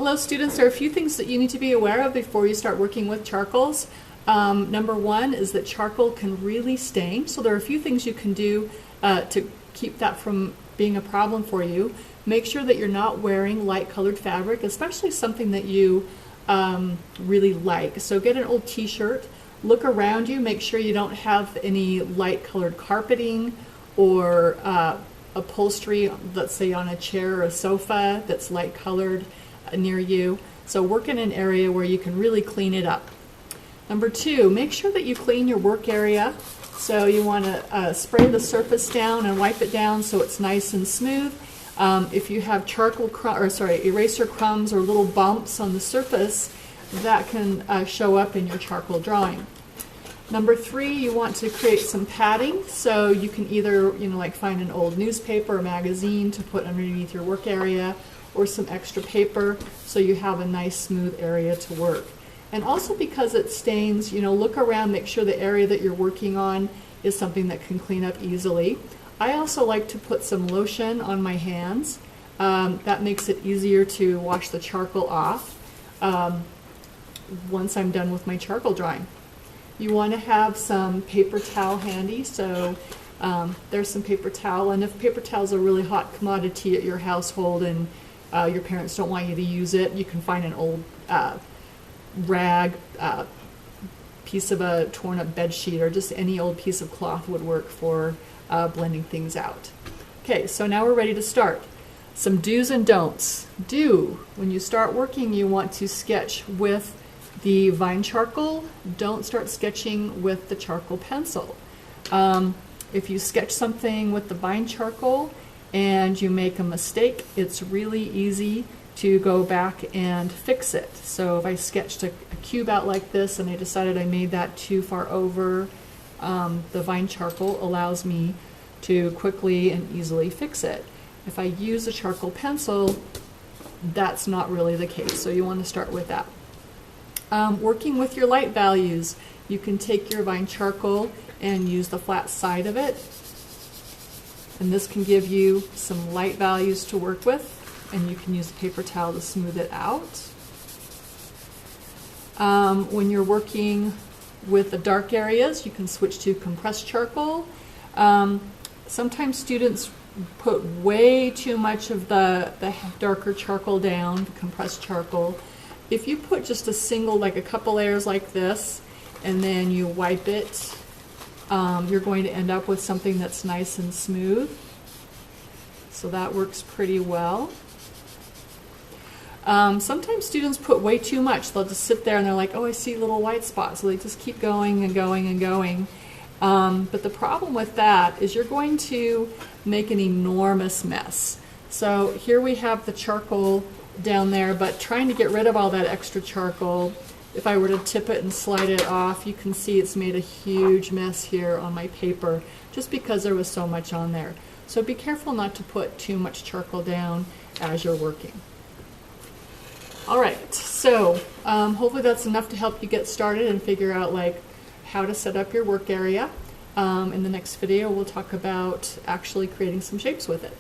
Hello students, there are a few things that you need to be aware of before you start working with charcoals. Number one is that charcoal can really stain, so there are a few things you can do to keep that from being a problem for you. Make sure that you're not wearing light colored fabric, especially something that you really like. So get an old t-shirt, look around you, make sure you don't have any light colored carpeting or upholstery, let's say on a chair or a sofa that's light colored near you. So work in an area where you can really clean it up. Number two, make sure that you clean your work area. So you want to spray the surface down and wipe it down so it's nice and smooth. If you have eraser crumbs or little bumps on the surface, that can show up in your charcoal drawing. Number three, you want to create some padding. So you can either, like find an old newspaper or magazine to put underneath your work area, or some extra paper so you have a nice smooth area to work. And also because it stains, look around, make sure the area that you're working on is something that can clean up easily. I also like to put some lotion on my hands. That makes it easier to wash the charcoal off once I'm done with my charcoal drawing. You want to have some paper towel handy, so there's some paper towel, and if paper towel is a really hot commodity at your household and your parents don't want you to use it, you can find an old rag, piece of a torn up bed sheet, or just any old piece of cloth would work for blending things out. Okay, so now we're ready to start. Some do's and don'ts. Do, when you start working, you want to sketch with the vine charcoal. Don't start sketching with the charcoal pencil. If you sketch something with the vine charcoal and you make a mistake, it's really easy to go back and fix it. So if I sketched a cube out like this and I decided I made that too far over, the vine charcoal allows me to quickly and easily fix it. If I use a charcoal pencil, that's not really the case, so you want to start with that. Working with your light values, you can take your vine charcoal and use the flat side of it, and this can give you some light values to work with, and you can use a paper towel to smooth it out. When you're working with the dark areas, you can switch to compressed charcoal. Sometimes students put way too much of the darker charcoal down, the compressed charcoal. If you put just a single, like a couple layers like this, and then you wipe it, you're going to end up with something that's nice and smooth. So that works pretty well. Sometimes students put way too much. They'll just sit there and they're like, oh, I see little white spots. So they just keep going and going and going. But the problem with that is you're going to make an enormous mess. So here we have the charcoal down there, but trying to get rid of all that extra charcoal, if I were to tip it and slide it off, you can see it's made a huge mess here on my paper just because there was so much on there. So be careful not to put too much charcoal down as you're working. Alright, so hopefully that's enough to help you get started and figure out how to set up your work area. In the next video we'll talk about actually creating some shapes with it.